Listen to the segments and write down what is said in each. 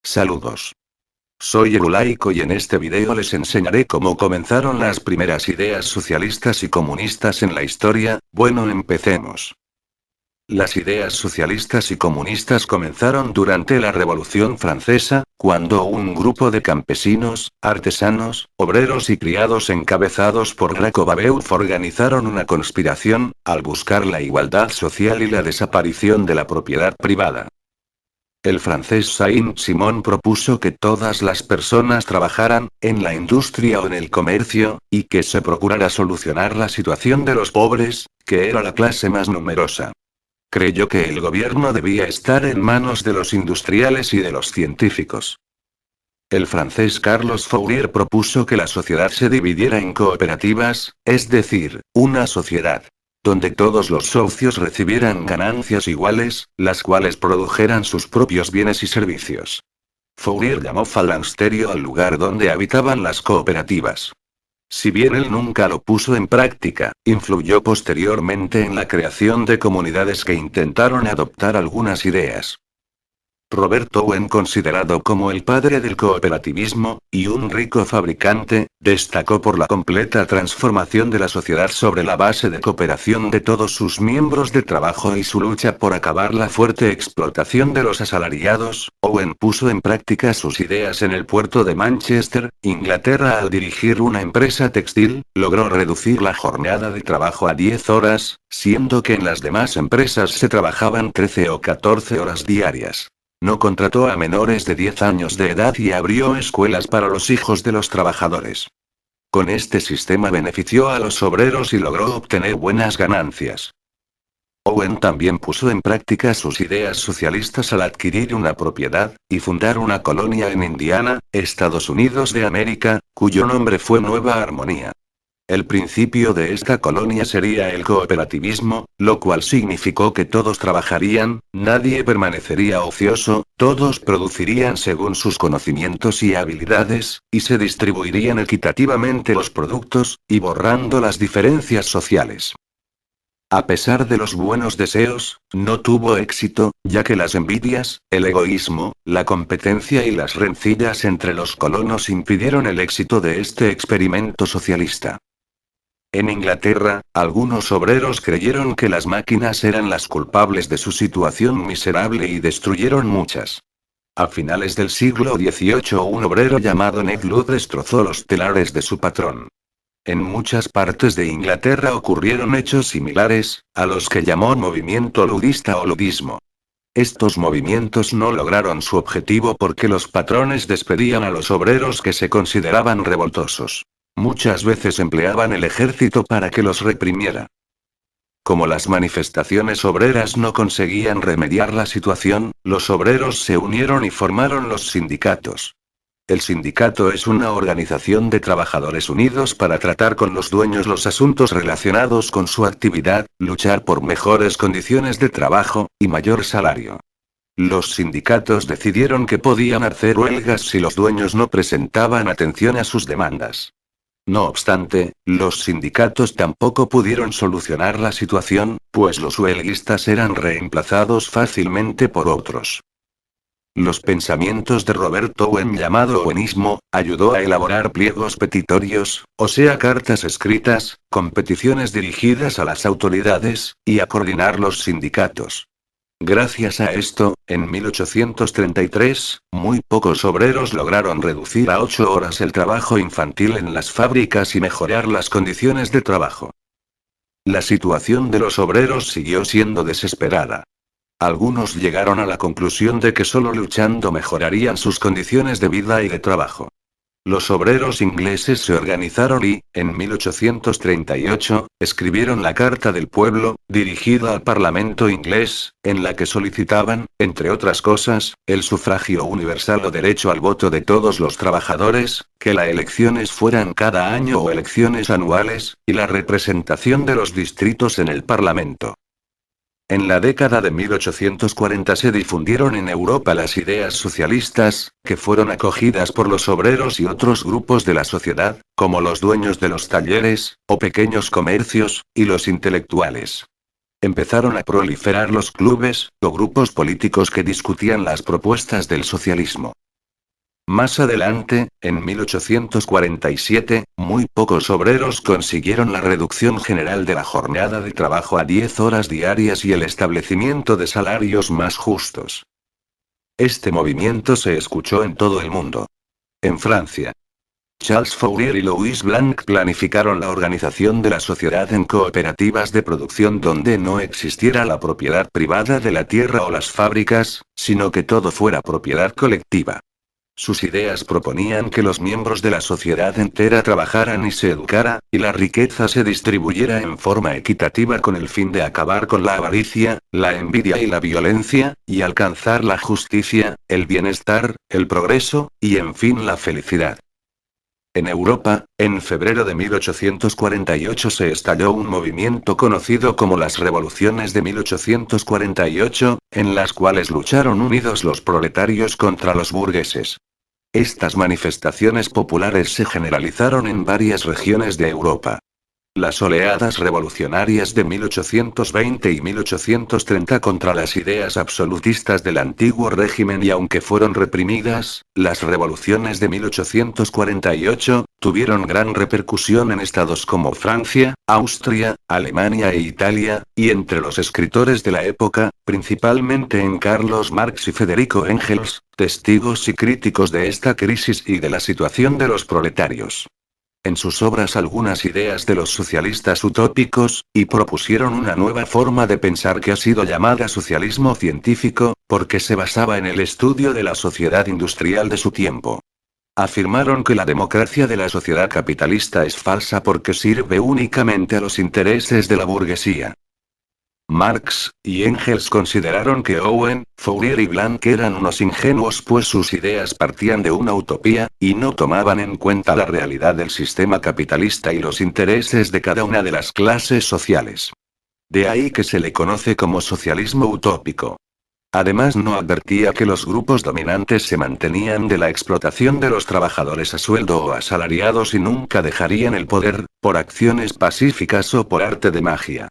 Saludos. Soy Eurolaico y en este video les enseñaré cómo comenzaron las primeras ideas socialistas y comunistas en la historia. Bueno, empecemos. Las ideas socialistas y comunistas comenzaron durante la Revolución Francesa, cuando un grupo de campesinos, artesanos, obreros y criados encabezados por Jacques Babeuf organizaron una conspiración, al buscar la igualdad social y la desaparición de la propiedad privada. El francés Saint-Simon propuso que todas las personas trabajaran, en la industria o en el comercio, y que se procurara solucionar la situación de los pobres, que era la clase más numerosa. Creyó que el gobierno debía estar en manos de los industriales y de los científicos. El francés Carlos Fourier propuso que la sociedad se dividiera en cooperativas, es decir, una sociedad donde todos los socios recibieran ganancias iguales, las cuales produjeran sus propios bienes y servicios. Fourier llamó Phalansterio al lugar donde habitaban las cooperativas. Si bien él nunca lo puso en práctica, influyó posteriormente en la creación de comunidades que intentaron adoptar algunas ideas. Robert Owen, considerado como el padre del cooperativismo, y un rico fabricante, destacó por la completa transformación de la sociedad sobre la base de cooperación de todos sus miembros de trabajo y su lucha por acabar la fuerte explotación de los asalariados. Owen puso en práctica sus ideas en el puerto de Manchester, Inglaterra, al dirigir una empresa textil, logró reducir la jornada de trabajo a 10 horas, siendo que en las demás empresas se trabajaban 13 o 14 horas diarias. No contrató a menores de 10 años de edad y abrió escuelas para los hijos de los trabajadores. Con este sistema benefició a los obreros y logró obtener buenas ganancias. Owen también puso en práctica sus ideas socialistas al adquirir una propiedad, y fundar una colonia en Indiana, Estados Unidos de América, cuyo nombre fue Nueva Armonía. El principio de esta colonia sería el cooperativismo, lo cual significó que todos trabajarían, nadie permanecería ocioso, todos producirían según sus conocimientos y habilidades, y se distribuirían equitativamente los productos, y borrando las diferencias sociales. A pesar de los buenos deseos, no tuvo éxito, ya que las envidias, el egoísmo, la competencia y las rencillas entre los colonos impidieron el éxito de este experimento socialista. En Inglaterra, algunos obreros creyeron que las máquinas eran las culpables de su situación miserable y destruyeron muchas. A finales del siglo XVIII, un obrero llamado Ned Ludd destrozó los telares de su patrón. En muchas partes de Inglaterra ocurrieron hechos similares, a los que llamó movimiento ludista o ludismo. Estos movimientos no lograron su objetivo porque los patrones despedían a los obreros que se consideraban revoltosos. Muchas veces empleaban el ejército para que los reprimiera. Como las manifestaciones obreras no conseguían remediar la situación, los obreros se unieron y formaron los sindicatos. El sindicato es una organización de trabajadores unidos para tratar con los dueños los asuntos relacionados con su actividad, luchar por mejores condiciones de trabajo, y mayor salario. Los sindicatos decidieron que podían hacer huelgas si los dueños no presentaban atención a sus demandas. No obstante, los sindicatos tampoco pudieron solucionar la situación, pues los huelguistas eran reemplazados fácilmente por otros. Los pensamientos de Robert Owen, llamado Owenismo, ayudó a elaborar pliegos petitorios, o sea, cartas escritas, con peticiones dirigidas a las autoridades, y a coordinar los sindicatos. Gracias a esto, en 1833, muy pocos obreros lograron reducir a 8 horas el trabajo infantil en las fábricas y mejorar las condiciones de trabajo. La situación de los obreros siguió siendo desesperada. Algunos llegaron a la conclusión de que solo luchando mejorarían sus condiciones de vida y de trabajo. Los obreros ingleses se organizaron y, en 1838, escribieron la Carta del Pueblo, dirigida al Parlamento inglés, en la que solicitaban, entre otras cosas, el sufragio universal o derecho al voto de todos los trabajadores, que las elecciones fueran cada año o elecciones anuales, y la representación de los distritos en el Parlamento. En la década de 1840 se difundieron en Europa las ideas socialistas, que fueron acogidas por los obreros y otros grupos de la sociedad, como los dueños de los talleres, o pequeños comercios, y los intelectuales. Empezaron a proliferar los clubes, o grupos políticos que discutían las propuestas del socialismo. Más adelante, en 1847, muy pocos obreros consiguieron la reducción general de la jornada de trabajo a 10 horas diarias y el establecimiento de salarios más justos. Este movimiento se escuchó en todo el mundo. En Francia, Charles Fourier y Louis Blanc planificaron la organización de la sociedad en cooperativas de producción donde no existiera la propiedad privada de la tierra o las fábricas, sino que todo fuera propiedad colectiva. Sus ideas proponían que los miembros de la sociedad entera trabajaran y se educara, y la riqueza se distribuyera en forma equitativa con el fin de acabar con la avaricia, la envidia y la violencia, y alcanzar la justicia, el bienestar, el progreso, y en fin la felicidad. En Europa, en febrero de 1848 se estalló un movimiento conocido como las revoluciones de 1848, en las cuales lucharon unidos los proletarios contra los burgueses. Estas manifestaciones populares se generalizaron en varias regiones de Europa. Las oleadas revolucionarias de 1820 y 1830 contra las ideas absolutistas del antiguo régimen y aunque fueron reprimidas, las revoluciones de 1848 tuvieron gran repercusión en estados como Francia, Austria, Alemania e Italia, y entre los escritores de la época, principalmente en Carlos Marx y Federico Engels, testigos y críticos de esta crisis y de la situación de los proletarios. En sus obras algunas ideas de los socialistas utópicos, y propusieron una nueva forma de pensar que ha sido llamada socialismo científico, porque se basaba en el estudio de la sociedad industrial de su tiempo. Afirmaron que la democracia de la sociedad capitalista es falsa porque sirve únicamente a los intereses de la burguesía. Marx y Engels consideraron que Owen, Fourier y Blanc eran unos ingenuos pues sus ideas partían de una utopía, y no tomaban en cuenta la realidad del sistema capitalista y los intereses de cada una de las clases sociales. De ahí que se le conoce como socialismo utópico. Además no advertía que los grupos dominantes se mantenían de la explotación de los trabajadores a sueldo o asalariados y nunca dejarían el poder, por acciones pacíficas o por arte de magia.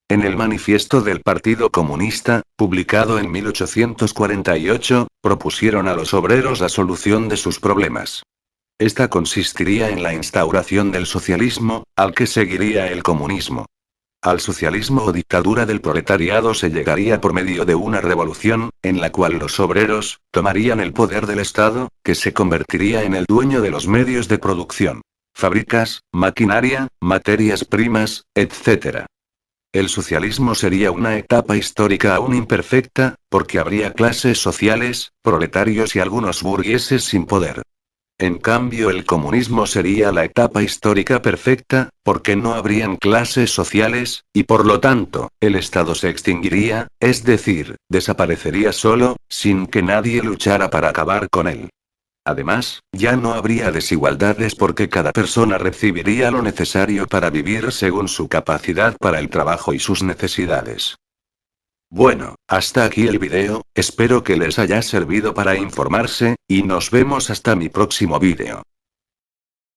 En el manifiesto del Partido Comunista, publicado en 1848, propusieron a los obreros la solución de sus problemas. Esta consistiría en la instauración del socialismo, al que seguiría el comunismo. Al socialismo o dictadura del proletariado se llegaría por medio de una revolución, en la cual los obreros tomarían el poder del Estado, que se convertiría en el dueño de los medios de producción, fábricas, maquinaria, materias primas, etc. El socialismo sería una etapa histórica aún imperfecta, porque habría clases sociales, proletarios y algunos burgueses sin poder. En cambio, el comunismo sería la etapa histórica perfecta, porque no habrían clases sociales, y por lo tanto, el Estado se extinguiría, es decir, desaparecería solo, sin que nadie luchara para acabar con él. Además, ya no habría desigualdades porque cada persona recibiría lo necesario para vivir según su capacidad para el trabajo y sus necesidades. Bueno, hasta aquí el video, espero que les haya servido para informarse, y nos vemos hasta mi próximo video.